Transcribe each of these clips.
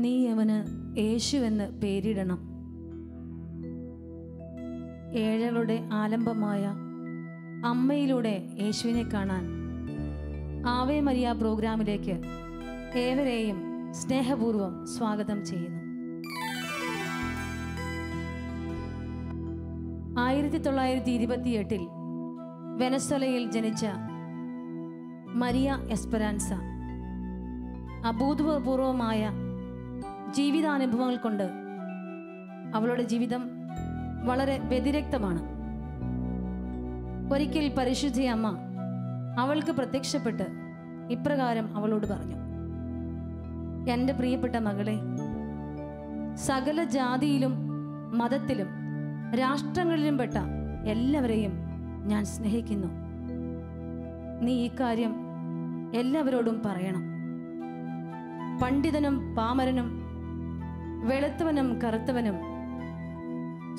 നീ അവന് യേശുവെന്ന് പേരിടണം. ഏഴകളുടെ ആലംബമായ അമ്മയിലൂടെ യേശുവിനെ കാണാൻ ആവേ മരിയ പ്രോഗ്രാമിലേക്ക് ഏവരെയും സ്നേഹപൂർവ്വം സ്വാഗതം ചെയ്യുന്നു. 1928 വെനസ്വലയിൽ ജനിച്ച മരിയ എസ്പെരാൻസ അഭൂതപൂർവമായ ജീവിതാനുഭവങ്ങൾ കൊണ്ട് അവളുടെ ജീവിതം വളരെ വ്യതിരക്തമാണ്. ഒരിക്കൽ പരിശുദ്ധ അമ്മ അവൾക്ക് പ്രത്യക്ഷപ്പെട്ട് ഇപ്രകാരം അവളോട് പറഞ്ഞു: എൻ്റെ പ്രിയപ്പെട്ട മകളെ, സകല ജാതിയിലും മതത്തിലും രാഷ്ട്രങ്ങളിലും പെട്ട എല്ലാവരെയും ഞാൻ സ്നേഹിക്കുന്നു. നീ ഈ കാര്യം എല്ലാവരോടും പറയണം. പണ്ഡിതനും പാമരനും, വെളുത്തവനും കറുത്തവനും,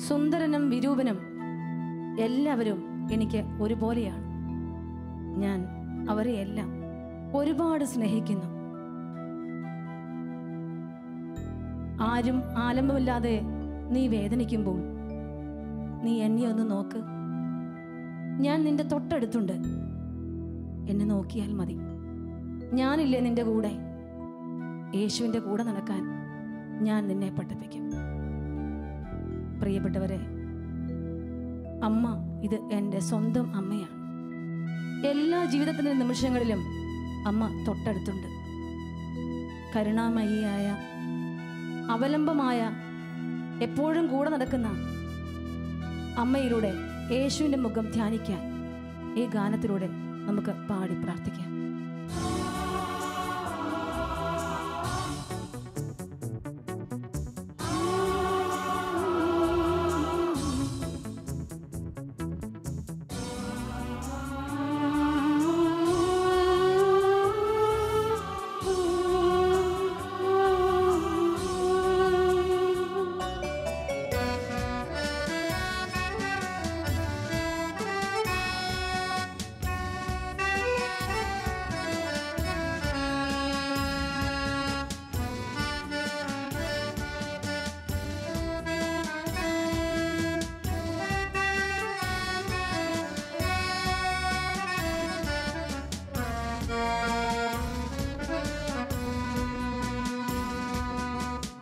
സുന്ദരനും വിരൂപനും എല്ലാവരും എനിക്ക് ഒരുപോലെയാണ്. ഞാൻ അവരെയെല്ലാം ഒരുപാട് സ്നേഹിക്കുന്നു. ആരും ആലംബമില്ലാതെ നീ വേദനിക്കുമ്പോൾ നീ എന്നെ ഒന്ന് നോക്ക്. ഞാൻ നിന്റെ തൊട്ടടുത്തുണ്ട്. എന്നെ നോക്കിയാൽ മതി. ഞാനില്ലേ നിന്റെ കൂടെ? യേശുവിൻ്റെ കൂടെ നടക്കാൻ ഞാൻ നിന്നെ പഠിപ്പിക്കും. പ്രിയപ്പെട്ടവരെ, അമ്മ ഇത് എൻ്റെ സ്വന്തം അമ്മയാണ്. എല്ലാ ജീവിതത്തിൻ്റെ നിമിഷങ്ങളിലും അമ്മ തൊട്ടടുത്തുണ്ട്. കരുണാമയിയായ, അവലംബമായ, എപ്പോഴും കൂടെ നടക്കുന്ന അമ്മയിലൂടെ യേശുവിൻ്റെ മുഖം ധ്യാനിക്കാൻ ഈ ഗാനത്തിലൂടെ നമുക്ക് പാടി പ്രാർത്ഥിക്കാം.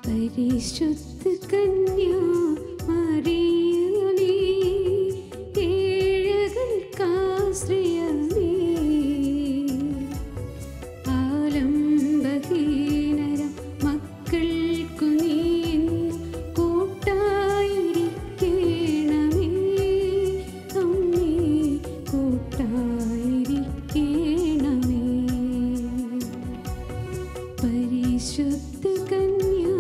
പരിശുദ്ധ കന്യാ മറിയമേ, ഏഴകൾക്കാശ്രയമേ, ആലംബഹീനരാം മക്കൾക്കു നീ കൂട്ടായിരിക്കണമേ. അമ്മേ, കൂട്ടായിരിക്കണമേ. പരിശുദ്ധ കന്യാ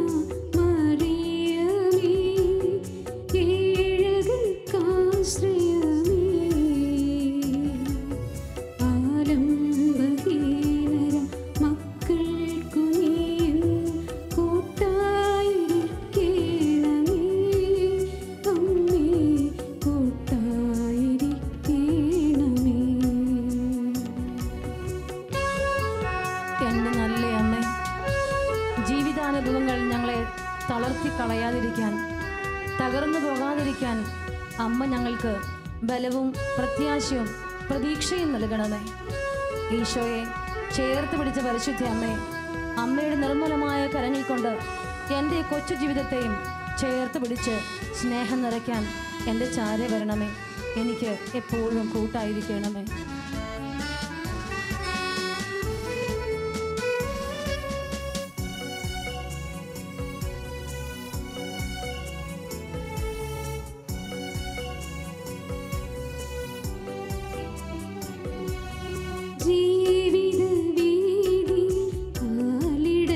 ജീവിതാനുഭവങ്ങൾ ഞങ്ങളെ തളർത്തി കളയാതിരിക്കാൻ, തകർന്നു പോകാതിരിക്കാൻ അമ്മ ഞങ്ങൾക്ക് ബലവും പ്രത്യാശയും പ്രതീക്ഷയും നൽകണമേ. ഈശോയെ ചേർത്ത് പിടിച്ച പരിശുദ്ധ അമ്മേ, അമ്മയുടെ നിർമ്മലമായ കരങ്ങൾ കൊണ്ട് എൻ്റെ കൊച്ചു ജീവിതത്തെയും ചേർത്ത് പിടിച്ച് സ്നേഹം നിറയ്ക്കാൻ എൻ്റെ ചാരെ വരണമേ. എനിക്ക് എപ്പോഴും കൂട്ടായിരിക്കണമേ. ജീവിത വീതി കാലിടറിടുമ്പോൾ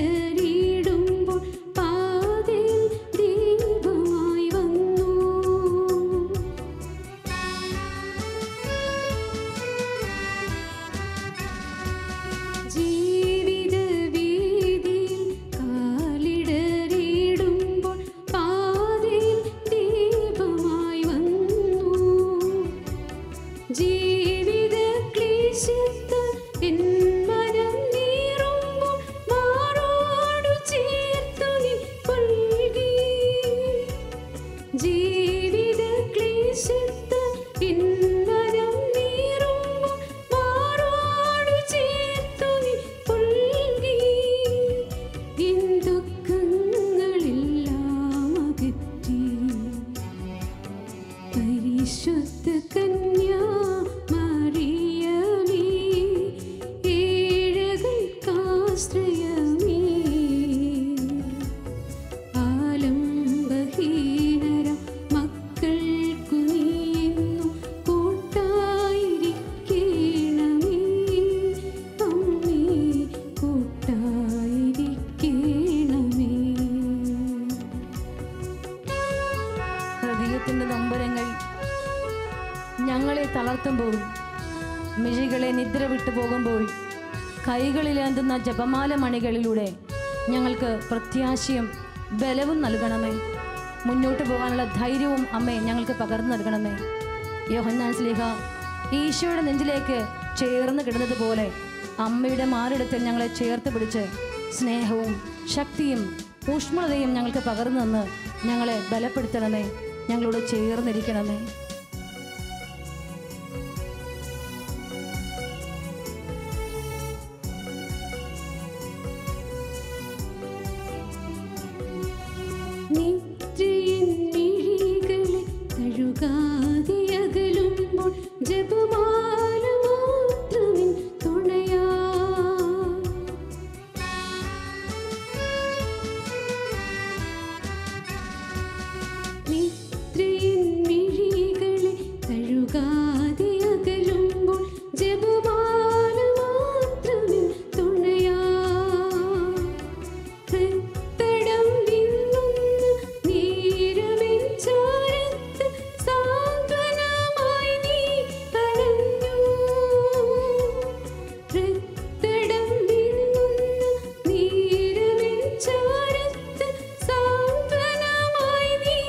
പാതയിൽ ദീപമായി വന്നു. മിഴികളെ നിദ്ര വിട്ടു പോകുമ്പോൾ കൈകളിലേന്തുന്ന ജപമാല മണികളിലൂടെ ഞങ്ങൾക്ക് പ്രത്യാശയും ബലവും നൽകണമേ. മുന്നോട്ട് പോകാനുള്ള ധൈര്യവും അമ്മേ ഞങ്ങൾക്ക് പകർന്നു നൽകണമേ. യോഹന്നാൻ ശ്ലീഹ ഈശോയുടെ നെഞ്ചിലേക്ക് ചേർന്ന് കിടന്നത് പോലെ അമ്മയുടെ മാറിടത്തിൽ ഞങ്ങളെ ചേർത്ത് പിടിച്ച് സ്നേഹവും ശക്തിയും ഊഷ്മളതയും ഞങ്ങൾക്ക് പകർന്നു തന്ന് ഞങ്ങളെ ബലപ്പെടുത്തണമേ. ഞങ്ങളോട് ചേർന്നിരിക്കണമേ. നിദ്രയിൻ മിഴികളെ കഴുകാതെ അകലുമ്പോൾ ജപമാല മാത്രമിൻ തുണയാ. നിദ്രയിൻ മിഴികളെ കഴുകാതെ അകലുമ്പോൾ ജപമാല മാത്രമിൻ തുണയാ. ഹൃത്തടം വിങ്ങുന്ന നേരമെൻ ചാരത്ത് സാന്ത്വനമായി നീ അണഞ്ഞു. ഹൃത്തടം വിങ്ങുന്ന നേരമെൻ ചാരത്ത് സാന്ത്വനമായി നീ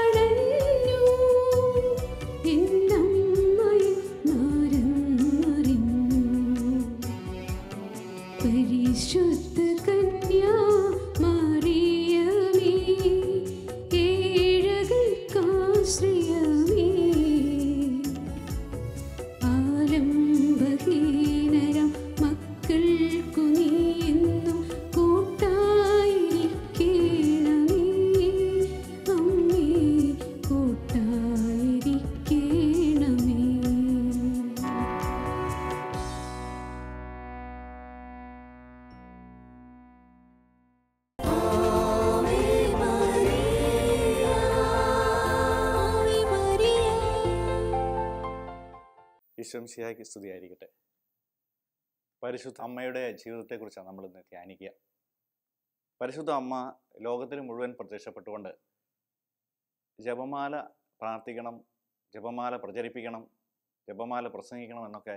അണഞ്ഞു. എന്നമ്മയെ നാരെന്നറിഞ്ഞു. പരിശുദ്ധ കന്യാ മറിയമേ, ഏഴകൾക്കാശ്രയമേ, ആലംബഹീനരാം മക്കൾക്കു നീ എന്നും കൂട്ടായിരിക്കണമേ. അമ്മേ കൂട്ടായിരിക്കണമേ. ഈശ്വംസിയാക്കി സ്തുതിയായിരിക്കട്ടെ. പരിശുദ്ധ അമ്മയുടെ ജീവിതത്തെക്കുറിച്ചാണ് നമ്മളിന്ന് ധ്യാനിക്കുക. പരിശുദ്ധ അമ്മ ലോകത്തിന് മുഴുവൻ പ്രത്യക്ഷപ്പെട്ടുകൊണ്ട് ജപമാല പ്രാർത്ഥിക്കണം, ജപമാല പ്രചരിപ്പിക്കണം, ജപമാല പ്രസംഗിക്കണം എന്നൊക്കെ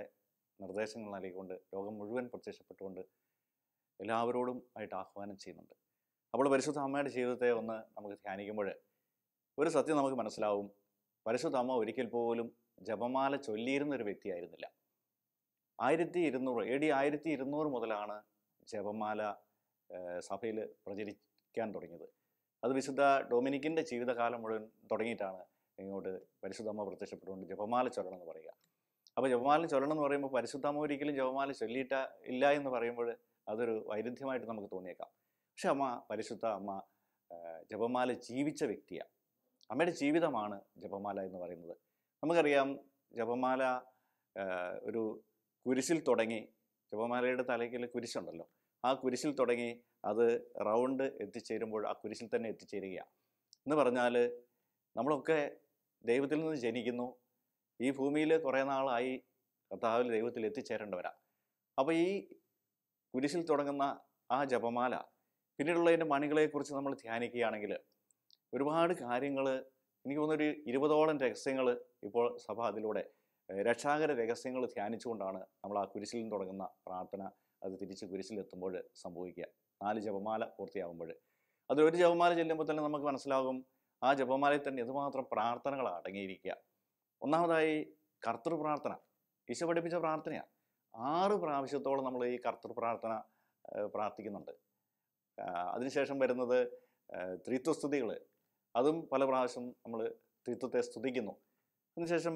നിർദ്ദേശങ്ങൾ നൽകിക്കൊണ്ട് ലോകം മുഴുവൻ പ്രത്യക്ഷപ്പെട്ടുകൊണ്ട് എല്ലാവരോടും ആയിട്ട് ആഹ്വാനം ചെയ്യുന്നുണ്ട്. അപ്പോൾ പരിശുദ്ധ അമ്മയുടെ ജീവിതത്തെ ഒന്ന് നമുക്ക് ധ്യാനിക്കുമ്പോൾ ഒരു സത്യം നമുക്ക് മനസ്സിലാവും. പരിശുദ്ധ അമ്മ ഒരിക്കൽ പോലും ജപമാല ചൊല്ലിയിരുന്ന ഒരു വ്യക്തിയായിരുന്നില്ല. 1200 മുതലാണ് ജപമാല സഭയിൽ പ്രചരിക്കാൻ തുടങ്ങിയത്. അത് വിശുദ്ധ ഡൊമിനിക്കിൻ്റെ ജീവിതകാലം മുഴുവൻ തുടങ്ങിയിട്ടാണ് ഇങ്ങോട്ട് പരിശുദ്ധമ്മ പ്രത്യക്ഷപ്പെട്ടുകൊണ്ട് ജപമാല ചൊല്ലണം എന്ന് പറയുക. അപ്പോൾ ജപമാല ചൊല്ലണം എന്ന് പറയുമ്പോൾ പരിശുദ്ധമ്മ ഒരിക്കലും ജപമാല ഇല്ല എന്ന് പറയുമ്പോൾ അതൊരു വൈരുദ്ധ്യമായിട്ട് നമുക്ക് തോന്നിയേക്കാം. പക്ഷെ പരിശുദ്ധ അമ്മ ജപമാല ജീവിച്ച വ്യക്തിയാണ്. അമ്മയുടെ ജീവിതമാണ് ജപമാല എന്ന് പറയുന്നത്. നമുക്കറിയാം, ജപമാല ഒരു കുരിശിൽ തുടങ്ങി, ജപമാലയുടെ തലയ്ക്കൽ കുരിശുണ്ടല്ലോ, ആ കുരിശിൽ തുടങ്ങി അത് റൗണ്ട് എത്തിച്ചേരുമ്പോൾ ആ കുരിശിൽ തന്നെ എത്തിച്ചേരുകയാണ്. എന്ന് പറഞ്ഞാൽ നമ്മളൊക്കെ ദൈവത്തിൽ നിന്ന് ജനിക്കുന്നു, ഈ ഭൂമിയിൽ കുറേ നാളായി കർത്താവിൽ ദൈവത്തിൽ എത്തിച്ചേരേണ്ടവരാ. അപ്പോൾ ഈ കുരിശിൽ തുടങ്ങുന്ന ആ ജപമാല പിന്നീടുള്ളതിൻ്റെ മണികളെക്കുറിച്ച് നമ്മൾ ധ്യാനിക്കുകയാണെങ്കിൽ ഒരുപാട് കാര്യങ്ങൾ, എനിക്ക് തോന്നുന്നൊരു 20ഓളം രഹസ്യങ്ങൾ ഇപ്പോൾ സഭ അതിലൂടെ രക്ഷാകര രഹസ്യങ്ങൾ ധ്യാനിച്ചുകൊണ്ടാണ് നമ്മൾ ആ കുരിശിൽ നിന്ന് തുടങ്ങുന്ന പ്രാർത്ഥന അത് തിരിച്ച് കുരിശിലെത്തുമ്പോൾ സംഭവിക്കുക. 4 ജപമാല പൂർത്തിയാകുമ്പോൾ അതിലൊരു ജപമാല ചെല്ലുമ്പോൾ തന്നെ നമുക്ക് മനസ്സിലാകും ആ ജപമാലയിൽ തന്നെ എന്തുമാത്രം പ്രാർത്ഥനകളാണ് അടങ്ങിയിരിക്കുക. ഒന്നാമതായി കർത്തൃപ്രാർത്ഥന, ഈശോ പഠിപ്പിച്ച പ്രാർത്ഥനയാണ്. 6 പ്രാവശ്യത്തോളം നമ്മൾ ഈ കർത്തൃപ്രാർത്ഥന പ്രാർത്ഥിക്കുന്നുണ്ട്. അതിനുശേഷം വരുന്നത് ത്രിത്വസ്തുതികൾ, അതും പല പ്രാവശ്യം നമ്മൾ ത്രിത്വത്തെ സ്തുതിക്കുന്നു. അതിനുശേഷം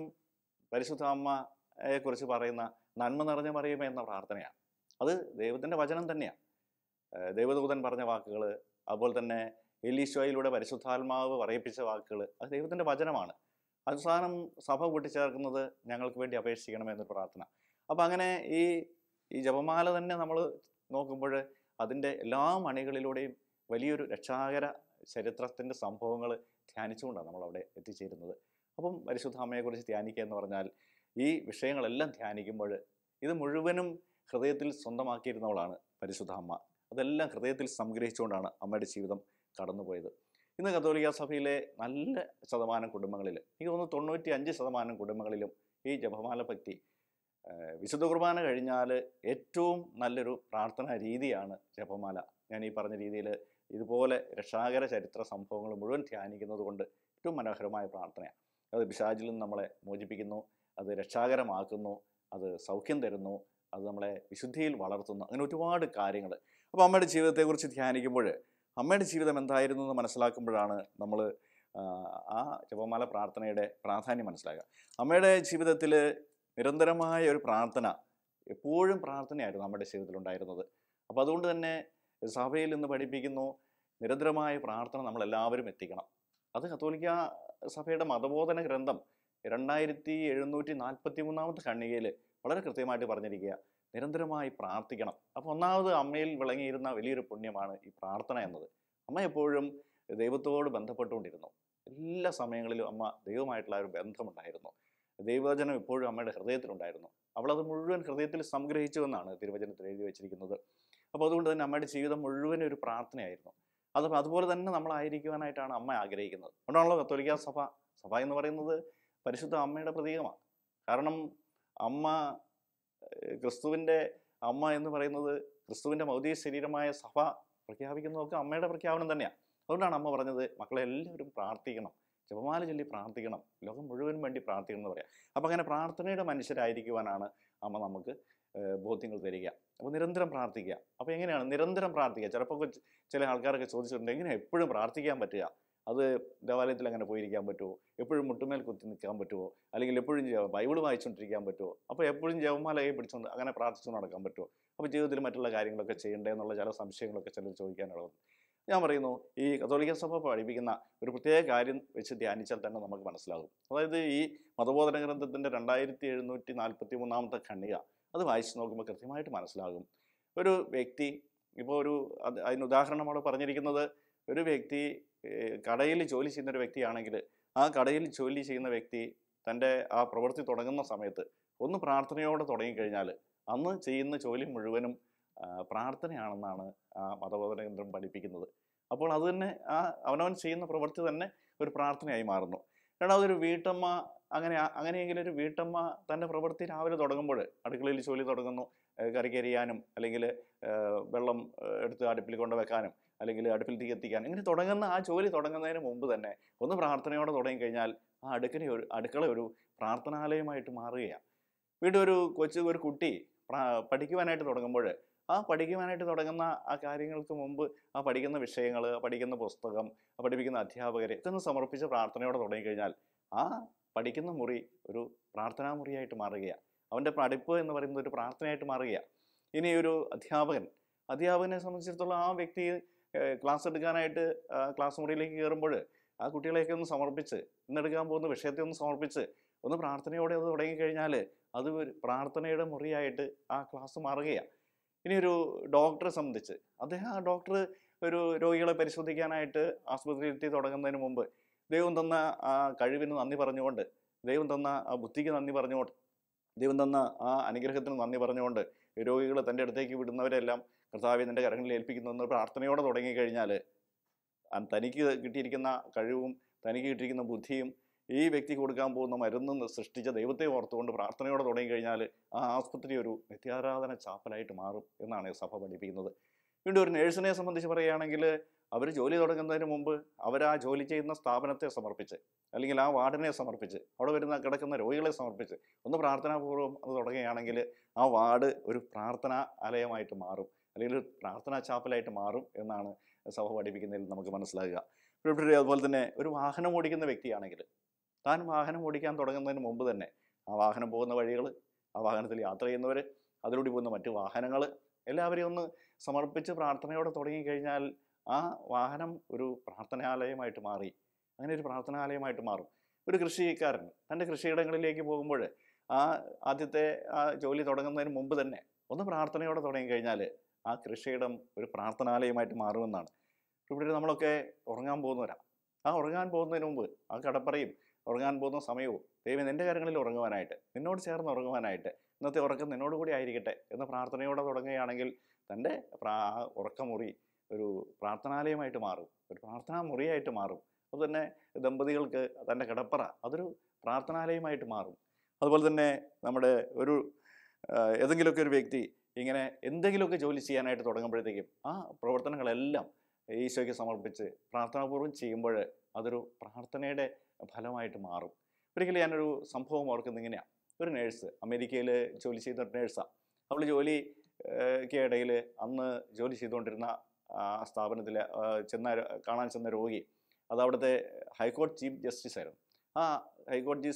പരിശുദ്ധ അമ്മയെക്കുറിച്ച് പറയുന്ന നന്മ നിറഞ്ഞ മറിയമേ എന്ന പ്രാർത്ഥനയാണ്. അത് ദൈവത്തിൻ്റെ വചനം തന്നെയാണ്. ദൈവദൂതൻ പറഞ്ഞ വാക്കുകൾ, അതുപോലെ തന്നെ എലീശോയിലൂടെ പരിശുദ്ധാത്മാവ് പറയിപ്പിച്ച വാക്കുകൾ, അത് ദൈവത്തിൻ്റെ വചനമാണ്. അവസാനം സഭ കൂട്ടിച്ചേർക്കുന്നത് ഞങ്ങൾക്ക് വേണ്ടി അപേക്ഷിക്കണമെന്നൊരു പ്രാർത്ഥന. അപ്പം അങ്ങനെ ഈ ജപമാല തന്നെ നമ്മൾ നോക്കുമ്പോൾ അതിൻ്റെ എല്ലാ മണികളിലൂടെയും വലിയൊരു രക്ഷാകര ചരിത്രത്തിൻ്റെ സംഭവങ്ങൾ ധ്യാനിച്ചുകൊണ്ടാണ് നമ്മളവിടെ എത്തിച്ചേരുന്നത്. അപ്പം പരിശുദ്ധ അമ്മയെക്കുറിച്ച് ധ്യാനിക്കുക എന്ന് പറഞ്ഞാൽ ഈ വിഷയങ്ങളെല്ലാം ധ്യാനിക്കുമ്പോൾ ഇത് മുഴുവനും ഹൃദയത്തിൽ സ്വന്തമാക്കിയിരുന്നവളാണ് പരിശുദ്ധ അമ്മ. അതെല്ലാം ഹൃദയത്തിൽ സംഗ്രഹിച്ചുകൊണ്ടാണ് അമ്മയുടെ ജീവിതം കടന്നുപോയത്. ഇന്ന് കത്തോലിക്ക സഭയിലെ നല്ല ശതമാനം കുടുംബങ്ങളിൽ, എനിക്ക് തോന്നുന്നു 95% കുടുംബങ്ങളിലും ഈ ജപമാല ഭക്തി വിശുദ്ധ കുർബാന കഴിഞ്ഞാൽ ഏറ്റവും നല്ലൊരു പ്രാർത്ഥനാ രീതിയാണ് ജപമാല. ഞാൻ ഈ പറഞ്ഞ രീതിയിൽ ഇതുപോലെ രക്ഷാകര ചരിത്ര സംഭവങ്ങൾ മുഴുവൻ ധ്യാനിക്കുന്നത് കൊണ്ട് ഏറ്റവും മനോഹരമായ പ്രാർത്ഥനയാണ്. അത് പിശാചിൽ നിന്ന് നമ്മളെ മോചിപ്പിക്കുന്നു, അത് രക്ഷാകരമാക്കുന്നു, അത് സൗഖ്യം തരുന്നു, അത് നമ്മളെ വിശുദ്ധിയിൽ വളർത്തുന്നു. അങ്ങനെ ഒരുപാട് കാര്യങ്ങൾ. അപ്പോൾ അമ്മയുടെ ജീവിതത്തെക്കുറിച്ച് ധ്യാനിക്കുമ്പോൾ അമ്മയുടെ ജീവിതം എന്തായിരുന്നു എന്ന് മനസ്സിലാക്കുമ്പോഴാണ് നമ്മൾ ആ ജപമാല പ്രാർത്ഥനയുടെ പ്രാധാന്യം മനസ്സിലാക്കുക. അമ്മയുടെ ജീവിതത്തിൽ നിരന്തരമായ ഒരു പ്രാർത്ഥന, എപ്പോഴും പ്രാർത്ഥനയായിരുന്നു അമ്മയുടെ ജീവിതത്തിൽ ഉണ്ടായിരുന്നത്. അപ്പോൾ അതുകൊണ്ട് തന്നെ സഭയിൽ നിന്ന് പഠിപ്പിക്കുന്നു, നിരന്തരമായ പ്രാർത്ഥന നമ്മളെല്ലാവരും എത്തിക്കണം. അത് കത്തോലിക്ക സഭയുടെ മതബോധന ഗ്രന്ഥം 2743 ഖണ്ഡികയിൽ വളരെ കൃത്യമായിട്ട് പറഞ്ഞിരിക്കുക, നിരന്തരമായി പ്രാർത്ഥിക്കണം. അപ്പോൾ ഒന്നാമത് അമ്മയിൽ വിളങ്ങിയിരുന്ന വലിയൊരു പുണ്യമാണ് ഈ പ്രാർത്ഥന എന്നത്. അമ്മ എപ്പോഴും ദൈവത്തോട് ബന്ധപ്പെട്ടുകൊണ്ടിരുന്നു. എല്ലാ സമയങ്ങളിലും അമ്മ ദൈവമായിട്ടുള്ള ഒരു ബന്ധമുണ്ടായിരുന്നു. ദൈവവചനം എപ്പോഴും അമ്മയുടെ ഹൃദയത്തിലുണ്ടായിരുന്നു. അവളത് മുഴുവൻ ഹൃദയത്തിൽ സംഗ്രഹിച്ചു എന്നാണ് തിരുവചനത്തിൽ എഴുതി വെച്ചിരിക്കുന്നത്. അപ്പോൾ അതുകൊണ്ട് തന്നെ അമ്മയുടെ ജീവിതം മുഴുവൻ ഒരു പ്രാർത്ഥനയായിരുന്നു. അതുപോലെ തന്നെ നമ്മളായിരിക്കുവാനായിട്ടാണ് അമ്മ ആഗ്രഹിക്കുന്നത്. അതുകൊണ്ടാണല്ലോ കത്തോലിക്ക സഭ എന്ന് പറയുന്നത് പരിശുദ്ധ അമ്മയുടെ പ്രതീകമാണ്. കാരണം അമ്മ, ക്രിസ്തുവിൻ്റെ അമ്മ എന്ന് പറയുന്നത് ക്രിസ്തുവിൻ്റെ ഭൗതിക ശരീരമായ സഭ പ്രഖ്യാപിക്കുന്നതൊക്കെ അമ്മയുടെ പ്രഖ്യാപനം തന്നെയാണ്. അതുകൊണ്ടാണ് അമ്മ പറഞ്ഞത്, മക്കളെ എല്ലാവരും പ്രാർത്ഥിക്കണം, ജപമാല ചൊല്ലി പ്രാർത്ഥിക്കണം, ലോകം മുഴുവൻ വേണ്ടി പ്രാർത്ഥിക്കണം എന്ന് പറയാം. അപ്പോൾ അങ്ങനെ പ്രാർത്ഥനയുടെ മനുഷ്യരായിരിക്കുവാനാണ് അമ്മ നമുക്ക് ബോധ്യങ്ങൾ തരിക. അപ്പോൾ നിരന്തരം പ്രാർത്ഥിക്കുക. അപ്പോൾ എങ്ങനെയാണ് നിരന്തരം പ്രാർത്ഥിക്കുക? ചിലപ്പോൾ ചില ആൾക്കാരൊക്കെ ചോദിച്ചിട്ടുണ്ട്, എങ്ങനെ എപ്പോഴും പ്രാർത്ഥിക്കാൻ പറ്റുക? അത് ദേവാലയത്തിൽ അങ്ങനെ പോയിരിക്കാൻ പറ്റുമോ? എപ്പോഴും മുട്ടുമേൽ കുത്തി നിൽക്കാൻ പറ്റുമോ? അല്ലെങ്കിൽ എപ്പോഴും ബൈബിൾ വായിച്ചുകൊണ്ടിരിക്കാൻ പറ്റുമോ? അപ്പോൾ എപ്പോഴും ജപമാലയെ പിടിച്ചുകൊണ്ട് അങ്ങനെ പ്രാർത്ഥിച്ചുകൊണ്ട് നടക്കാൻ പറ്റുമോ? അപ്പോൾ ജീവിതത്തിൽ മറ്റുള്ള കാര്യങ്ങളൊക്കെ ചെയ്യണ്ടേ എന്നുള്ള ചില സംശയങ്ങളൊക്കെ ചിലർ ചോദിക്കാനുള്ളത്. ഞാൻ പറയുന്നു, ഈ കത്തോലിക്ക സഭ പഠിപ്പിക്കുന്ന ഒരു പ്രത്യേക കാര്യം വെച്ച് ധ്യാനിച്ചാൽ തന്നെ നമുക്ക് മനസ്സിലാകും. അതായത് ഈ മതബോധന ഗ്രന്ഥത്തിൻ്റെ 2743 ഖണ്ഡിക അത് വായിച്ച് നോക്കുമ്പോൾ കൃത്യമായിട്ട് മനസ്സിലാകും. ഒരു വ്യക്തി, ഇപ്പോൾ അതിന് ഉദാഹരണം അവിടെ പറഞ്ഞിരിക്കുന്നത്, ഒരു വ്യക്തി കടയിൽ ജോലി ചെയ്യുന്ന ഒരു വ്യക്തിയാണെങ്കിൽ ആ കടയിൽ ജോലി ചെയ്യുന്ന വ്യക്തി തൻ്റെ ആ പ്രവൃത്തി തുടങ്ങുന്ന സമയത്ത് ഒന്ന് പ്രാർത്ഥനയോടെ തുടങ്ങിക്കഴിഞ്ഞാൽ അന്ന് ചെയ്യുന്ന ജോലി മുഴുവനും പ്രാർത്ഥനയാണെന്നാണ് ആ മതബോധന കേന്ദ്രം പഠിപ്പിക്കുന്നത്. അപ്പോൾ അത് തന്നെ അവനവൻ ചെയ്യുന്ന പ്രവൃത്തി തന്നെ ഒരു പ്രാർത്ഥനയായി മാറുന്നു. രണ്ടാമതൊരു വീട്ടമ്മ, അങ്ങനെയെങ്കിലും ഒരു വീട്ടമ്മ തൻ്റെ പ്രവൃത്തി രാവിലെ തുടങ്ങുമ്പോൾ, അടുക്കളയിൽ ജോലി തുടങ്ങുന്നു, കറിക്കരിയാനും അല്ലെങ്കിൽ വെള്ളം എടുത്ത് അടുപ്പിൽ കൊണ്ടുവെക്കാനും അല്ലെങ്കിൽ അടുപ്പിൽ തീ കത്തിക്കാനും, ഇങ്ങനെ തുടങ്ങുന്ന ആ ജോലി തുടങ്ങുന്നതിന് മുമ്പ് തന്നെ ഒന്ന് പ്രാർത്ഥനയോടെ തുടങ്ങിക്കഴിഞ്ഞാൽ ആ അടുക്കള ഒരു പ്രാർത്ഥനാലയമായിട്ട് മാറുകയാണ്. വീണ്ടും ഒരു കുട്ടി പഠിക്കുവാനായിട്ട് തുടങ്ങുമ്പോൾ ആ പഠിക്കുവാനായിട്ട് തുടങ്ങുന്ന ആ കാര്യങ്ങൾക്ക് മുമ്പ് ആ പഠിക്കുന്ന വിഷയങ്ങൾ, പഠിക്കുന്ന പുസ്തകം, പഠിപ്പിക്കുന്ന അധ്യാപകരെ ഇതൊന്ന് സമർപ്പിച്ച് പ്രാർത്ഥനയോടെ തുടങ്ങിക്കഴിഞ്ഞാൽ ആ പഠിക്കുന്ന മുറി ഒരു പ്രാർത്ഥനാ മുറിയായിട്ട് മാറുകയാണ്. അവൻ്റെ പഠിപ്പ് എന്ന് പറയുന്നത് ഒരു പ്രാർത്ഥനയായിട്ട് മാറുകയാണ്. ഇനി ഒരു അധ്യാപകനെ സംബന്ധിച്ചിടത്തോളം ആ വ്യക്തി ക്ലാസ് എടുക്കാനായിട്ട് ക്ലാസ് മുറിയിലേക്ക് കയറുമ്പോൾ ആ കുട്ടികളെയൊക്കെ ഒന്ന് സമർപ്പിച്ച്, ഇന്നെടുക്കാൻ പോകുന്ന വിഷയത്തെ ഒന്ന് സമർപ്പിച്ച് ഒന്ന് പ്രാർത്ഥനയോടെ അത് തുടങ്ങിക്കഴിഞ്ഞാൽ അത് ഒരു പ്രാർത്ഥനയുടെ മുറിയായിട്ട് ആ ക്ലാസ് മാറുകയാണ്. ഇനി ഒരു ഡോക്ടറെ സംബന്ധിച്ച് ആ ഡോക്ടർ ഒരു രോഗികളെ പരിശോധിക്കാനായിട്ട് ആശുപത്രിയിലെത്തി തുടങ്ങുന്നതിന് മുമ്പ് ദൈവം തന്ന ആ കഴിവിന് നന്ദി പറഞ്ഞുകൊണ്ട്, ദൈവം തന്ന ആ ബുദ്ധിക്ക് നന്ദി പറഞ്ഞുകൊണ്ട്, ദൈവം തന്ന ആ അനുഗ്രഹത്തിന് നന്ദി പറഞ്ഞുകൊണ്ട് രോഗികളെ തൻ്റെ അടുത്തേക്ക് വിടുന്നവരെല്ലാം കർത്താവേ നിൻ്റെ കരങ്ങളിൽ ഏൽപ്പിക്കുന്നു പ്രാർത്ഥനയോടെ തുടങ്ങിക്കഴിഞ്ഞാൽ തനിക്ക് കിട്ടിയിരിക്കുന്ന കഴിവും തനിക്ക് കിട്ടിയിരിക്കുന്ന ബുദ്ധിയും ഈ വ്യക്തിക്ക് കൊടുക്കാൻ പോകുന്ന മരുന്ന് സൃഷ്ടിച്ച ദൈവത്തെ ഓർത്തുകൊണ്ട് പ്രാർത്ഥനയോടെ തുടങ്ങിക്കഴിഞ്ഞാൽ ആ ആസ്പത്രി ഒരു നിത്യാരാധന ചാപ്പലായിട്ട് മാറും എന്നാണ് സഭ പഠിപ്പിക്കുന്നത്. വീണ്ടും ഒരു നേഴ്സിനെ സംബന്ധിച്ച് പറയുകയാണെങ്കിൽ അവർ ജോലി തുടങ്ങുന്നതിന് മുമ്പ് അവർ ആ ജോലി ചെയ്യുന്ന സ്ഥാപനത്തെ സമർപ്പിച്ച് അല്ലെങ്കിൽ ആ വാർഡിനെ സമർപ്പിച്ച് അവിടെ കിടക്കുന്ന രോഗികളെ സമർപ്പിച്ച് ഒന്ന് പ്രാർത്ഥനാപൂർവ്വം അത് തുടങ്ങുകയാണെങ്കിൽ ആ വാർഡ് ഒരു പ്രാർത്ഥനാ ആലയമായിട്ട് മാറും, അല്ലെങ്കിൽ ഒരു പ്രാർത്ഥനാ ചാപ്പലായിട്ട് മാറും എന്നാണ് സഭ പഠിപ്പിക്കുന്നതിൽ നമുക്ക് മനസ്സിലാകുക. അതുപോലെ തന്നെ ഒരു വാഹനം ഓടിക്കുന്ന വ്യക്തിയാണെങ്കിൽ താൻ വാഹനം ഓടിക്കാൻ തുടങ്ങുന്നതിന് മുമ്പ് തന്നെ ആ വാഹനം പോകുന്ന വഴികൾ, ആ വാഹനത്തിൽ യാത്ര ചെയ്യുന്നവർ, അതിലൂടെ പോകുന്ന മറ്റ് വാഹനങ്ങൾ എല്ലാവരെയും ഒന്ന് സമർപ്പിച്ച് പ്രാർത്ഥനയോടെ തുടങ്ങിക്കഴിഞ്ഞാൽ ആ വാഹനം ഒരു പ്രാർത്ഥനാലയമായിട്ട് മാറി. അങ്ങനെ ഒരു പ്രാർത്ഥനാലയമായിട്ട് മാറും. ഒരു കൃഷിക്കാരൻ തൻ്റെ കൃഷിയിടങ്ങളിലേക്ക് പോകുമ്പോൾ ആദ്യത്തെ ആ ജോലി തുടങ്ങുന്നതിന് മുമ്പ് തന്നെ ഒന്ന് പ്രാർത്ഥനയോടെ തുടങ്ങിക്കഴിഞ്ഞാൽ ആ കൃഷിയിടം ഒരു പ്രാർത്ഥനാലയമായിട്ട് മാറുമെന്നാണ്. ഇവിടെ നമ്മളൊക്കെ ഉറങ്ങാൻ പോകുന്നവരാണ്. ആ ഉറങ്ങാൻ പോകുന്നതിന് മുമ്പ് ആ കടപ്പറയും ഉറങ്ങാൻ പോകുന്ന സമയവും ദൈവം നിൻ്റെ കരങ്ങളിൽ ഉറങ്ങുവാനായിട്ട്, നിന്നോട് ചേർന്ന് ഉറങ്ങുവാനായിട്ട്, ഇന്നത്തെ ഉറക്കം നിന്നോട് കൂടി ആയിരിക്കട്ടെ എന്ന പ്രാർത്ഥനയോടെ തുടങ്ങുകയാണെങ്കിൽ തൻ്റെ ഉറക്കമുറി ഒരു പ്രാർത്ഥനാലയമായിട്ട് മാറും, ഒരു പ്രാർത്ഥനാ മുറിയായിട്ട് മാറും. അതുതന്നെ ദമ്പതികൾക്ക് തൻ്റെ കിടപ്പറ അതൊരു പ്രാർത്ഥനാലയമായിട്ട് മാറും. അതുപോലെ തന്നെ നമ്മുടെ ഒരു ഏതെങ്കിലുമൊക്കെ ഒരു വ്യക്തി ഇങ്ങനെ എന്തെങ്കിലുമൊക്കെ ജോലി ചെയ്യാനായിട്ട് തുടങ്ങുമ്പോഴത്തേക്കും ആ പ്രവർത്തനങ്ങളെല്ലാം ഈശോയ്ക്ക് സമർപ്പിച്ച് പ്രാർത്ഥനാപൂർവ്വം ചെയ്യുമ്പോൾ അതൊരു പ്രാർത്ഥനയുടെ ഫലമായിട്ട് മാറും. ഒരിക്കലും ഞാനൊരു സംഭവം ഓർക്കുന്നത് ഇങ്ങനെയാണ്. ഒരു നേഴ്സ്, അമേരിക്കയിൽ ജോലി ചെയ്ത നേഴ്സാണ്. അവൾ ജോലിക്കിടയിൽ അന്ന് ജോലി ചെയ്തുകൊണ്ടിരുന്ന സ്ഥാപനത്തിൽ കാണാൻ ചെന്ന രോഗി അത് അവിടുത്തെ ഹൈക്കോടതി ചീഫ് ജസ്റ്റിസ് ആയിരുന്നു. ആ ഹൈക്കോടതി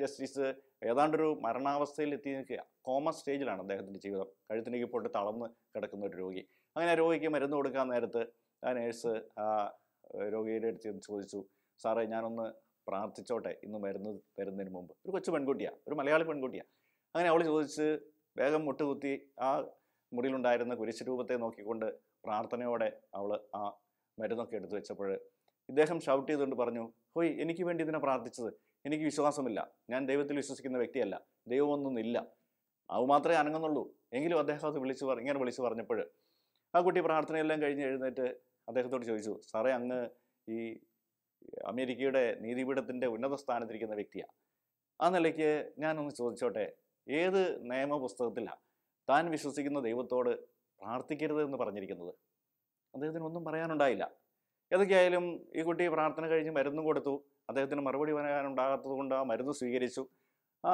ജസ്റ്റിസ് ഏതാണ്ടൊരു മരണാവസ്ഥയിൽ എത്തി നിൽക്കുക. കോമ സ്റ്റേജിലാണ് അദ്ദേഹത്തിൻ്റെ ജീവിതം. കഴുത്തിലേക്ക് പോയിട്ട് തളർന്ന് കിടക്കുന്ന ഒരു രോഗി. അങ്ങനെ രോഗിക്ക് മരുന്ന് കൊടുക്കാൻ നേരത്ത് ആ നേഴ്സ് ആ രോഗിയുടെ അടുത്ത് ചോദിച്ചു, സാറേ ഞാനൊന്ന് പ്രാർത്ഥിച്ചോട്ടെ ഇന്ന് മരുന്ന് തരുന്നതിന് മുമ്പ്. ഒരു കൊച്ചു പെൺകുട്ടിയാണ്, ഒരു മലയാളി പെൺകുട്ടിയാണ്. അങ്ങനെ അവൾ ചോദിച്ച് വേഗം മുട്ടുകുത്തി ആ മുറിയിലുണ്ടായിരുന്ന കുരിശ് രൂപത്തെ നോക്കിക്കൊണ്ട് പ്രാർത്ഥനയോടെ അവൾ ആ മരുന്നൊക്കെ എടുത്തു വെച്ചപ്പോൾ ഇദ്ദേഹം ഷൗട്ട് ചെയ്തുകൊണ്ട് പറഞ്ഞു, ഹോയ് എനിക്ക് വേണ്ടി ഇതിനെ പ്രാർത്ഥിച്ചത്, എനിക്ക് വിശ്വാസമില്ല, ഞാൻ ദൈവത്തിൽ വിശ്വസിക്കുന്ന വ്യക്തിയല്ല, ദൈവമൊന്നുമില്ല, അത് മാത്രമേ അനങ്ങുന്നുള്ളൂ. എങ്കിലും അദ്ദേഹം അത് ഇങ്ങനെ വിളിച്ചു പറഞ്ഞപ്പോൾ ആ കുട്ടി പ്രാർത്ഥനയെല്ലാം കഴിഞ്ഞ് എഴുന്നേറ്റ് അദ്ദേഹത്തോട് ചോദിച്ചു, സാറേ അങ്ങ് ഈ അമേരിക്കയുടെ നീതിപീഠത്തിൻ്റെ ഉന്നത സ്ഥാനത്തിരിക്കുന്ന വ്യക്തിയാണ്. ആ നിലയ്ക്ക് ഞാനൊന്ന് ചോദിച്ചോട്ടെ, ഏത് നിയമപുസ്തകത്തിലാണ് താൻ വിശ്വസിക്കുന്ന ദൈവത്തോട് പ്രാർത്ഥിക്കരുത് എന്ന് പറഞ്ഞിരിക്കുന്നത്? അദ്ദേഹത്തിന് ഒന്നും പറയാനുണ്ടായില്ല. ഏതൊക്കെയായാലും ഈ കുട്ടി പ്രാർത്ഥന കഴിഞ്ഞ് മരുന്നും കൊടുത്തു. അദ്ദേഹത്തിന് മറുപടി പറയാനുണ്ടാകാത്തത് കൊണ്ട് ആ മരുന്ന് സ്വീകരിച്ചു. ആ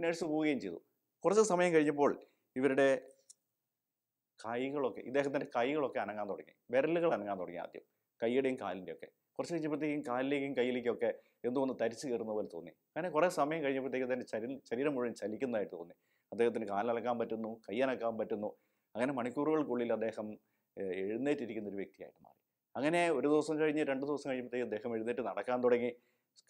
നേഴ്സ് പോവുകയും ചെയ്തു. കുറച്ച് സമയം കഴിഞ്ഞപ്പോൾ ഇവരുടെ ഇദ്ദേഹത്തിൻ്റെ കൈകളൊക്കെ അനങ്ങാൻ തുടങ്ങി, വിരലുകൾ അനങ്ങാൻ തുടങ്ങി. ആദ്യം കൈയുടെയും കാലിൻ്റെയും ഒക്കെ. കുറച്ച് കഴിഞ്ഞപ്പോഴത്തേക്കും കാലിലേക്കും കയ്യിലേക്കും ഒക്കെ എന്തോ ഒന്ന് തരിച്ചു കയറുന്ന പോലെ തോന്നി. അങ്ങനെ കുറേ സമയം കഴിഞ്ഞപ്പോഴത്തേക്കും അതിൻ്റെ ശരീരം മുഴുവൻ ചലിക്കുന്നതായിട്ട് തോന്നി. അദ്ദേഹത്തിന് കാലനക്കാൻ പറ്റുന്നു, കൈയനക്കാൻ പറ്റുന്നു. അങ്ങനെ മണിക്കൂറുകൾക്കുള്ളിൽ അദ്ദേഹം എഴുന്നേറ്റിരിക്കുന്ന ഒരു വ്യക്തിയായിട്ട് മാറി. അങ്ങനെ ഒരു ദിവസം കഴിഞ്ഞ് 2 ദിവസം കഴിയുമ്പോഴത്തേക്ക് അദ്ദേഹം എഴുന്നേറ്റ് നടക്കാൻ തുടങ്ങി.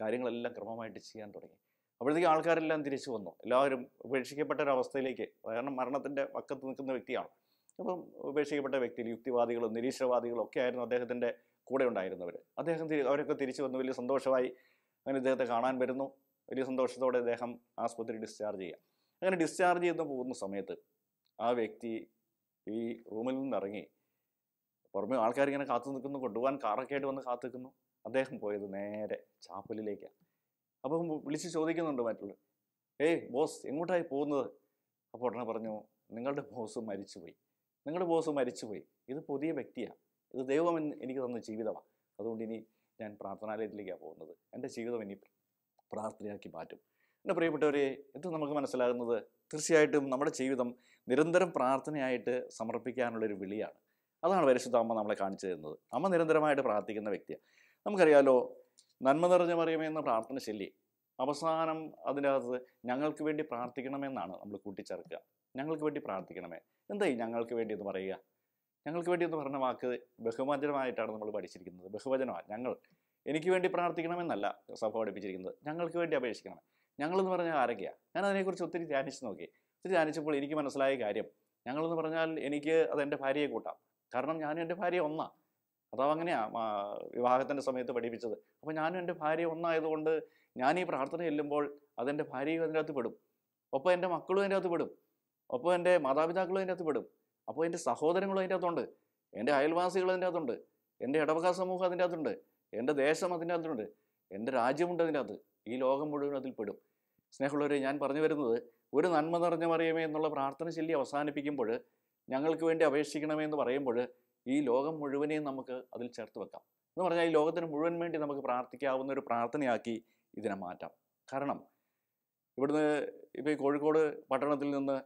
കാര്യങ്ങളെല്ലാം ക്രമമായിട്ട് ചെയ്യാൻ തുടങ്ങി. അപ്പോഴത്തേക്കും ആൾക്കാരെല്ലാം തിരിച്ചു വന്നു. എല്ലാവരും ഉപേക്ഷിക്കപ്പെട്ട ഒരു അവസ്ഥയിലേക്ക്, കാരണം മരണത്തിൻ്റെ പക്കത്ത് നിൽക്കുന്ന വ്യക്തിയാണ്. അപ്പം ഉപേക്ഷിക്കപ്പെട്ട വ്യക്തിയിൽ യുക്തിവാദികളും നിരീശ്വരവാദികളും ഒക്കെ ആയിരുന്നു അദ്ദേഹത്തിൻ്റെ കൂടെ ഉണ്ടായിരുന്നവർ. അവരൊക്കെ തിരിച്ചു വന്നു. വലിയ സന്തോഷമായി. അങ്ങനെ ഇദ്ദേഹത്തെ കാണാൻ വരുന്നു. വലിയ സന്തോഷത്തോടെ അദ്ദേഹം ആസ്പത്രി ഡിസ്ചാർജ് ചെയ്യുക. അങ്ങനെ ഡിസ്ചാർജ് ചെയ്ത് പോകുന്ന സമയത്ത് ആ വ്യക്തി ഈ റൂമിൽ നിന്നിറങ്ങി പുറമെ ആൾക്കാരിങ്ങനെ കാത്തു നിൽക്കുന്നു, കൊണ്ടുപോകാൻ കാറൊക്കെ ആയിട്ട് വന്ന് കാത്തു നിൽക്കുന്നു. അദ്ദേഹം പോയത് നേരെ ചാപ്പലിലേക്കാണ്. അപ്പം വിളിച്ച് ചോദിക്കുന്നുണ്ട് മറ്റുള്ളവർ, ഏയ് ബോസ് എങ്ങോട്ടായി പോകുന്നത്? അപ്പോൾ ഉടനെ പറഞ്ഞു, നിങ്ങളുടെ ബോസ് മരിച്ചുപോയി, നിങ്ങളുടെ ബോസ് മരിച്ചുപോയി. ഇത് പുതിയ വ്യക്തിയാണ്, ഇത് ദൈവം എനിക്ക് തന്ന ജീവിതമാണ്. അതുകൊണ്ട് ഇനി ഞാൻ പ്രാർത്ഥനാലയത്തിലേക്കാണ് പോകുന്നത്. എൻ്റെ ജീവിതം ഇനി പ്രാർത്ഥനയാക്കി മാറ്റും. എൻ്റെ പ്രിയപ്പെട്ടവരെ, ഇത് നമുക്ക് മനസ്സിലാകുന്നത് തീർച്ചയായിട്ടും നമ്മുടെ ജീവിതം നിരന്തരം പ്രാർത്ഥനയായിട്ട് സമർപ്പിക്കാനുള്ളൊരു വിളിയാണ്. അതാണ് പരിശുദ്ധ അമ്മ നമ്മളെ കാണിച്ചു തരുന്നത്. അമ്മ നിരന്തരമായിട്ട് പ്രാർത്ഥിക്കുന്ന വ്യക്തിയാണ്. നമുക്കറിയാലോ, നന്മ നിറഞ്ഞ മറിയമേ എന്ന പ്രാർത്ഥന ചൊല്ലി അവസാനം അതിനകത്ത് ഞങ്ങൾക്ക് വേണ്ടി പ്രാർത്ഥിക്കണമെന്നാണ് നമ്മൾ കൂട്ടിച്ചേർക്കുക. ഞങ്ങൾക്ക് വേണ്ടി പ്രാർത്ഥിക്കണമേ. എന്തായി ഞങ്ങൾക്ക് വേണ്ടി എന്ന് പറയുക? ഞങ്ങൾക്ക് വേണ്ടി എന്ന് പറഞ്ഞ വാക്ക് ബഹുവചനമായിട്ടാണ് നമ്മൾ പഠിച്ചിരിക്കുന്നത്. ബഹുവചനമാണ്. ഞങ്ങൾ, എനിക്ക് വേണ്ടി പ്രാർത്ഥിക്കണമെന്നല്ല സഭ പഠിപ്പിച്ചിരിക്കുന്നത്, ഞങ്ങൾക്ക് വേണ്ടി അപേക്ഷിക്കണം. ഞങ്ങളെന്ന് പറഞ്ഞാൽ ആരൊക്കെയാണ്? ഞാൻ അതിനെക്കുറിച്ച് ഒത്തിരി ധ്യാനിച്ച് നോക്കി. ഒത്തിരി ധ്യാനിച്ചപ്പോൾ എനിക്ക് മനസ്സിലായ കാര്യം, ഞങ്ങളെന്ന് പറഞ്ഞാൽ എനിക്ക് അതെൻ്റെ ഭാര്യയെ കൂട്ടാം. കാരണം ഞാനും എൻ്റെ ഭാര്യ ഒന്നാണ്. അതങ്ങനെയാണ് വിവാഹത്തിൻ്റെ സമയത്ത് പഠിപ്പിച്ചത്. അപ്പോൾ ഞാനും എൻ്റെ ഭാര്യ ഒന്നായതുകൊണ്ട് ഞാൻ ഈ പ്രാർത്ഥന ചെല്ലുമ്പോൾ അതെൻ്റെ ഭാര്യയും അതിൻ്റെ അകത്ത് പെടും, ഒപ്പം എൻ്റെ മക്കളും അതിൻ്റെ അകത്ത് പെടും, ഒപ്പം എൻ്റെ മാതാപിതാക്കളും അതിൻ്റെ അകത്ത് പെടും, അപ്പോൾ എൻ്റെ സഹോദരങ്ങളും അതിൻ്റെ അകത്തുണ്ട്, എൻ്റെ അയൽവാസികൾ അതിൻ്റെ അകത്തുണ്ട്, എൻ്റെ ഇടവക സമൂഹം അതിൻ്റെ അകത്തുണ്ട്, എൻ്റെ ദേശം അതിൻ്റെ അകത്തുണ്ട്, എൻ്റെ രാജ്യമുണ്ട് അതിൻ്റെ അകത്ത്, ഈ ലോകം മുഴുവൻ അതിൽ പെടും. സ്നേഹമുള്ളവരെ, ഞാൻ പറഞ്ഞു വരുന്നത്, ഒരു നന്മ നിറഞ്ഞ മറിയമേ എന്നുള്ള പ്രാർത്ഥന ചൊല്ലി അവസാനിപ്പിക്കുമ്പോൾ ഞങ്ങൾക്ക് വേണ്ടി അപേക്ഷിക്കണമേ എന്ന് പറയുമ്പോൾ ഈ ലോകം മുഴുവനെയും നമുക്ക് അതിൽ ചേർത്ത് വെക്കാം. എന്ന് പറഞ്ഞാൽ ഈ ലോകത്തിന് മുഴുവൻ വേണ്ടി നമുക്ക് പ്രാർത്ഥിക്കാവുന്ന ഒരു പ്രാർത്ഥനയാക്കി ഇതിനെ മാറ്റാം. കാരണം ഇവിടുന്ന് ഇപ്പോൾ ഈ കോഴിക്കോട് പട്ടണത്തിൽ നിന്ന്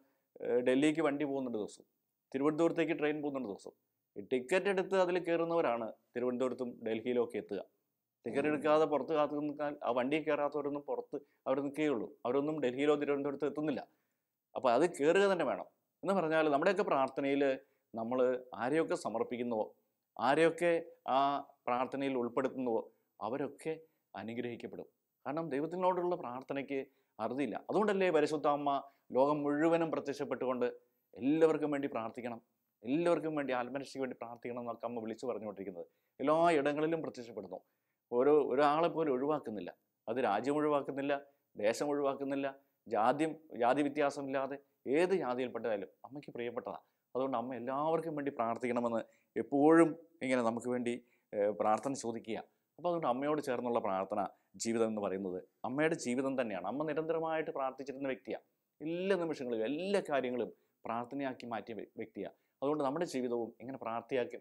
ഡൽഹിക്ക് വണ്ടി പോകുന്നുണ്ട് ദിവസം, തിരുവനന്തപുരത്തേക്ക് ട്രെയിൻ പോകുന്നുണ്ട് ദിവസം. ഈ ടിക്കറ്റ് എടുത്ത് അതിൽ കയറുന്നവരാണ് തിരുവനന്തപുരത്തും ഡൽഹിയിലും ഒക്കെ എത്തുക. ടിക്കറ്റ് എടുക്കാതെ പുറത്ത് കാത്തു നിൽക്കാൻ ആ വണ്ടി കയറാത്തവരൊന്നും പുറത്ത് അവർ നിൽക്കുകയുള്ളൂ. അവരൊന്നും ഡൽഹിയിലോ തിരുവനന്തപുരത്തോ എത്തുന്നില്ല. അപ്പോൾ അത് കയറുക തന്നെ വേണം. എന്ന് പറഞ്ഞാൽ നമ്മുടെയൊക്കെ പ്രാർത്ഥനയിൽ നമ്മൾ ആരെയൊക്കെ സമർപ്പിക്കുന്നുവോ, ആരെയൊക്കെ ആ പ്രാർത്ഥനയിൽ ഉൾപ്പെടുത്തുന്നുവോ അവരൊക്കെ അനുഗ്രഹിക്കപ്പെടും. കാരണം ദൈവത്തിനോടുള്ള പ്രാർത്ഥനയ്ക്ക് അറുതിയില്ല. അതുകൊണ്ടല്ലേ പരിശുദ്ധ അമ്മ ലോകം മുഴുവനും പ്രത്യക്ഷപ്പെട്ടുകൊണ്ട് എല്ലാവർക്കും വേണ്ടി പ്രാർത്ഥിക്കണം, എല്ലാവർക്കും വേണ്ടി ആത്മരക്ഷയ്ക്ക് വേണ്ടി പ്രാർത്ഥിക്കണം എന്നൊക്കെ അമ്മ വിളിച്ചു പറഞ്ഞുകൊണ്ടിരിക്കുന്നത്. എല്ലാ ഇടങ്ങളിലും പ്രത്യക്ഷപ്പെടുന്നു. ഒരാളെ പോലും ഒഴിവാക്കുന്നില്ല. അത് രാജ്യം ഒഴിവാക്കുന്നില്ല, ദേശം ഒഴിവാക്കുന്നില്ല, ജാതി വ്യത്യാസമില്ലാതെ ഏത് ജാതിയിൽപ്പെട്ടതായാലും അമ്മയ്ക്ക് പ്രിയപ്പെട്ടതാണ്. അതുകൊണ്ട് അമ്മ എല്ലാവർക്കും വേണ്ടി പ്രാർത്ഥിക്കണമെന്ന് എപ്പോഴും ഇങ്ങനെ നമുക്ക് വേണ്ടി പ്രാർത്ഥന ചോദിക്കുക. അപ്പോൾ അതുകൊണ്ട് അമ്മയോട് ചേർന്നുള്ള പ്രാർത്ഥന ജീവിതം എന്ന് പറയുന്നത് അമ്മയുടെ ജീവിതം തന്നെയാണ്. അമ്മ നിരന്തരമായിട്ട് പ്രാർത്ഥിച്ചിരുന്ന വ്യക്തിയാണ്. എല്ലാ നിമിഷങ്ങളിലും എല്ലാ കാര്യങ്ങളും പ്രാർത്ഥനയാക്കി മാറ്റിയ വ്യക്തിയാണ്. അതുകൊണ്ട് നമ്മുടെ ജീവിതവും ഇങ്ങനെ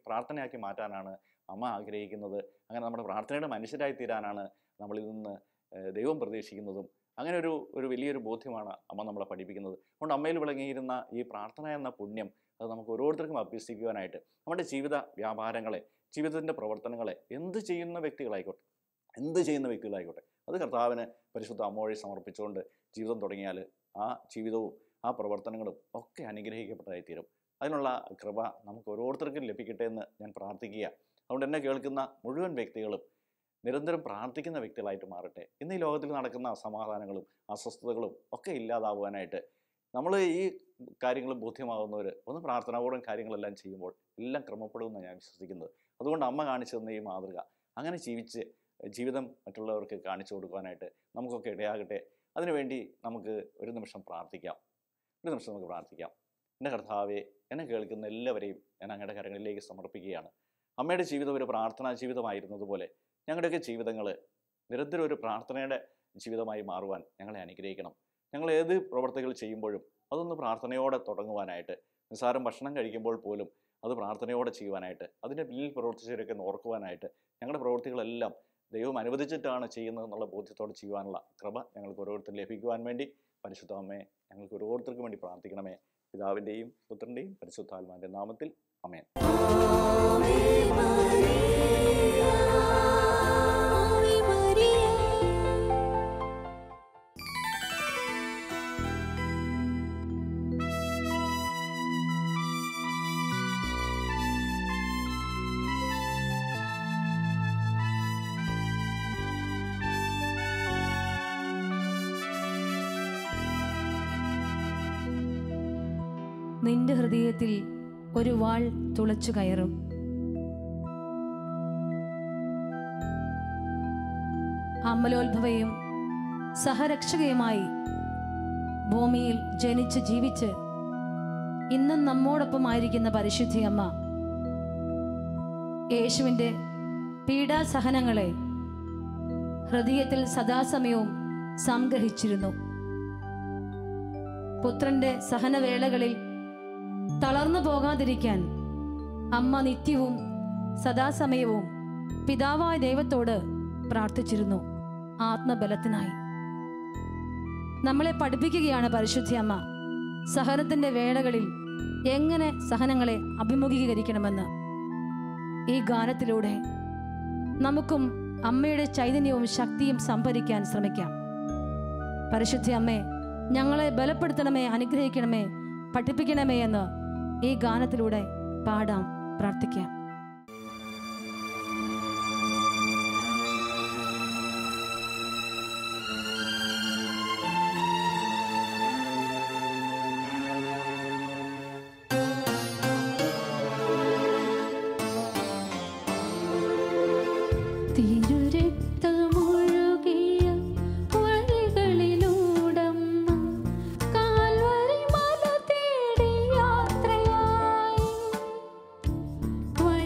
പ്രാർത്ഥനയാക്കി മാറ്റാനാണ് അമ്മ ആഗ്രഹിക്കുന്നത്. അങ്ങനെ നമ്മുടെ പ്രാർത്ഥനയുടെ മനുഷ്യരായി തീരാനാണ് നമ്മളിൽ നിന്ന് ദൈവം പ്രതീക്ഷിക്കുന്നതും. അങ്ങനെ ഒരു വലിയൊരു ബോധ്യമാണ് അമ്മ നമ്മളെ പഠിപ്പിക്കുന്നത്. അതുകൊണ്ട് അമ്മയിൽ വിളങ്ങിയിരുന്ന ഈ പ്രാർത്ഥന എന്ന പുണ്യം അത് നമുക്ക് ഓരോരുത്തർക്കും അഭ്യസിക്കുവാനായിട്ട് നമ്മുടെ ജീവിത വ്യാപാരങ്ങളെ, ജീവിതത്തിൻ്റെ പ്രവർത്തനങ്ങളെ, എന്ത് ചെയ്യുന്ന വ്യക്തികളായിക്കോട്ടെ അത് കർത്താവിന് പരിശുദ്ധ അമ്മ വഴി സമർപ്പിച്ചുകൊണ്ട് ജീവിതം തുടങ്ങിയാൽ ആ ജീവിതവും ആ പ്രവർത്തനങ്ങളും ഒക്കെ അനുഗ്രഹിക്കപ്പെട്ടതായിത്തീരും. അതിനുള്ള കൃപ നമുക്ക് ഓരോരുത്തർക്കും ലഭിക്കട്ടെ എന്ന് ഞാൻ പ്രാർത്ഥിക്കുക. അതുകൊണ്ട് എന്നെ കേൾക്കുന്ന മുഴുവൻ വ്യക്തികളും നിരന്തരം പ്രാർത്ഥിക്കുന്ന വ്യക്തികളായിട്ട് മാറട്ടെ. ഇന്ന് ഈ ലോകത്തിൽ നടക്കുന്ന അസമാധാനങ്ങളും അസ്വസ്ഥതകളും ഒക്കെ ഇല്ലാതാവാനായിട്ട് നമ്മൾ ഈ കാര്യങ്ങൾ ബോധ്യമാകുന്നവർ ഒന്ന് പ്രാർത്ഥനാപൂർവ്വം കാര്യങ്ങളെല്ലാം ചെയ്യുമ്പോൾ എല്ലാം ക്രമപ്പെടുമെന്നാണ് ഞാൻ വിശ്വസിക്കുന്നത്. അതുകൊണ്ട് അമ്മ കാണിച്ചു തന്ന ഈ മാതൃക അങ്ങനെ ജീവിതം മറ്റുള്ളവർക്ക് കാണിച്ചു കൊടുക്കാനായിട്ട് നമുക്കൊക്കെ ഇടയാകട്ടെ. അതിനുവേണ്ടി നമുക്ക് ഒരു നിമിഷം പ്രാർത്ഥിക്കാം. എൻ്റെ കർത്താവെ, എന്നെ കേൾക്കുന്ന എല്ലാവരെയും ഞാൻ അങ്ങയുടെ കരങ്ങളിലേക്ക് സമർപ്പിക്കുകയാണ്. അമ്മയുടെ ജീവിതം ഒരു പ്രാർത്ഥനാ ജീവിതമായിരുന്നതുപോലെ ഞങ്ങളുടെയൊക്കെ ജീവിതങ്ങൾ നിരന്തരം ഒരു പ്രാർത്ഥനയുടെ ജീവിതമായി മാറുവാൻ ഞങ്ങളെ അനുഗ്രഹിക്കണം. ഞങ്ങൾ ഏത് പ്രവർത്തികൾ ചെയ്യുമ്പോഴും അതൊന്ന് പ്രാർത്ഥനയോടെ തുടങ്ങുവാനായിട്ട്, നിസ്സാരം ഭക്ഷണം കഴിക്കുമ്പോൾ പോലും അത് പ്രാർത്ഥനയോടെ ചെയ്യുവാനായിട്ട്, അതിൻ്റെ പിന്നിൽ പ്രവർത്തിച്ചവരൊക്കെ ഓർക്കുവാനായിട്ട്, ഞങ്ങളുടെ പ്രവൃത്തികളെല്ലാം ദൈവം അനുവദിച്ചിട്ടാണ് ചെയ്യുന്നതെന്നുള്ള ബോധ്യത്തോടെ ചെയ്യുവാനുള്ള കൃപ ഞങ്ങൾക്ക് ഓരോരുത്തരും ലഭിക്കുവാൻ വേണ്ടി പരിശുദ്ധ അമ്മയെ ഞങ്ങൾക്ക് ഓരോരുത്തർക്കും വേണ്ടി പ്രാർത്ഥിക്കണമേ. പിതാവിൻ്റെയും പുത്രൻ്റെയും പരിശുദ്ധാത്മാവിൻ്റെ നാമത്തിൽ ആമേൻ. നിന്റെ ഹൃദയത്തിൽ ഒരു വാൾ തുളച്ചു കയറും. അമലോത്ഭവയും സഹരക്ഷകയുമായി ഭൂമിയിൽ ജനിച്ച് ജീവിച്ച് ഇന്നും നമ്മോടൊപ്പമായിരിക്കുന്ന പരിശുദ്ധി അമ്മ യേശുവിൻ്റെ പീഡാസഹനങ്ങളെ ഹൃദയത്തിൽ സദാസമയവും സംഗ്രഹിച്ചിരുന്നു. പുത്രന്റെ സഹനവേളകളിൽ തളർന്നു പോകാതിരിക്കാൻ അമ്മ നിത്യവും സദാസമയവും പിതാവായ ദൈവത്തോട് പ്രാർത്ഥിച്ചിരുന്നു ആത്മബലത്തിനായി. നമ്മളെ പഠിപ്പിക്കുകയാണ് പരിശുദ്ധി അമ്മ സഹനത്തിൻ്റെ വേളകളിൽ എങ്ങനെ സഹനങ്ങളെ അഭിമുഖീകരിക്കണമെന്ന്. ഈ ഗാനത്തിലൂടെ നമുക്കും അമ്മയുടെ ചൈതന്യവും ശക്തിയും സംഭരിക്കാൻ ശ്രമിക്കാം. പരിശുദ്ധി അമ്മേ, ഞങ്ങളെ ബലപ്പെടുത്തണമേ, അനുഗ്രഹിക്കണമേ, പഠിപ്പിക്കണമേ എന്ന് ഈ ഗാനത്തിലൂടെ പാടാം, പ്രാർത്ഥിക്കാം. വഴി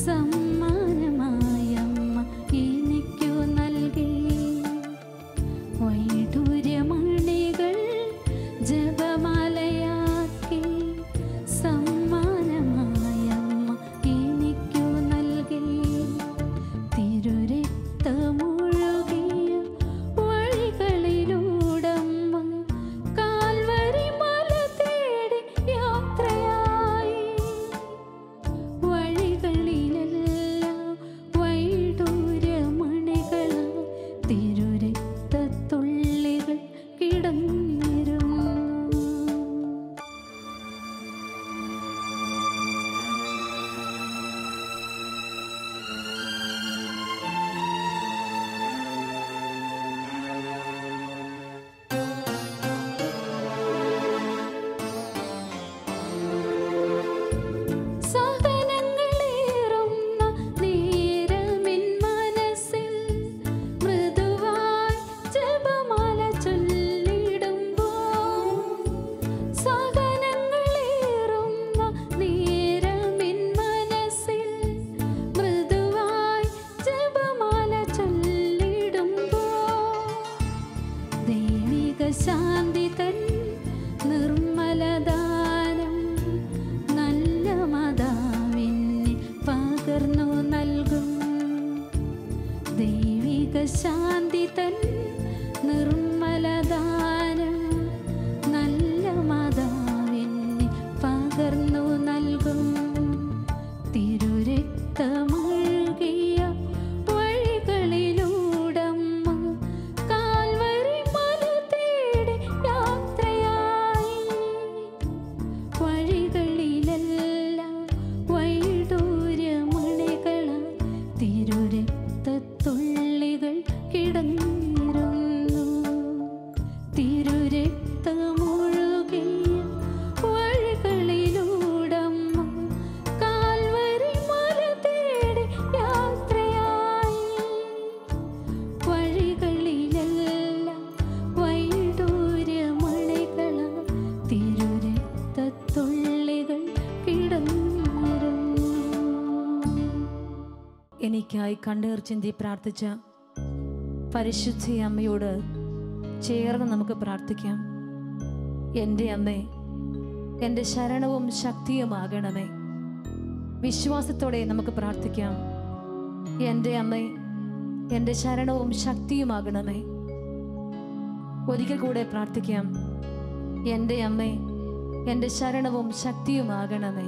സമ്മാനമായി അമ്മ എനിക്കു നൽകി. വൈഡൂര്യമണികൾ ജപമാലയാക്കി സമ്മാനമായി അമ്മ എനിക്കു നൽകി. തിരുരക്തമൊഴുകിയ വഴികളിലൂടമ്മ കാൽവരി മല തേടി യാത്രയായി. വഴികളിലെല്ലാം വൈഡൂര്യമണികളാൽ തിരുരക്തത്തുള്ളികൾ കിടന്നിരുന്നു. സഹനങ്ങളേറുന്ന നേരമെൻ മനസ്സിൽ മൃദുവായി ജപമാല ചൊല്ലിടുമ്പോൾ. സഹനങ്ങളേറുന്ന നേരമെൻ മനസ്സിൽ മൃദുവായി ജപമാല ചൊല്ലിടുമ്പോൾ. ദൈവിക ശാന്തി തൻ നിർമ്മലദാനം നല്ല മാതാവിന് പകർന്നു നൽകും. ദൈവിക ശാന്തി തൻ നിർമ്മലദാനം നല്ല മാതാവിന് പകർന്നു നൽകും. തിരുരക്തമൊഴുകിയ വഴികളിലൂടമ്മ കാൽവരി മല തേടി യാത്രയായി. വഴികളിലെല്ലാം വൈഡൂര്യമണികളാൽ തിരുരക്തത്തുള്ളികൾ കിടന്നിരുന്നു. തിരുരക്തമൊഴുകിയ വഴികളിലൂടമ്മ കാൽവരി മല തേടി യാത്രയായി. വഴികളിലെല്ലാം വൈഡൂര്യമണികളാൽ തിരുരക്തത്തുള്ളികൾ കിടന്നിരുന്നു. എനിക്കായി കണ്ണീർ ചിന്തി പ്രാർത്ഥിച്ച പരിശുദ്ധ അമ്മയോട് ചേർന്ന് നമുക്ക് പ്രാർത്ഥിക്കാം. എൻ്റെ അമ്മേ, എൻ്റെ ശരണവും ശക്തിയുമാകണമേ. വിശ്വാസത്തോടെ നമുക്ക് പ്രാർത്ഥിക്കാം. എൻ്റെ അമ്മേ, എൻ്റെ ശരണവും ശക്തിയുമാകണമേ. ഒരിക്കൽ കൂടെ പ്രാർത്ഥിക്കാം. എൻ്റെ അമ്മേ, എൻ്റെ ശരണവും ശക്തിയുമാകണമേ.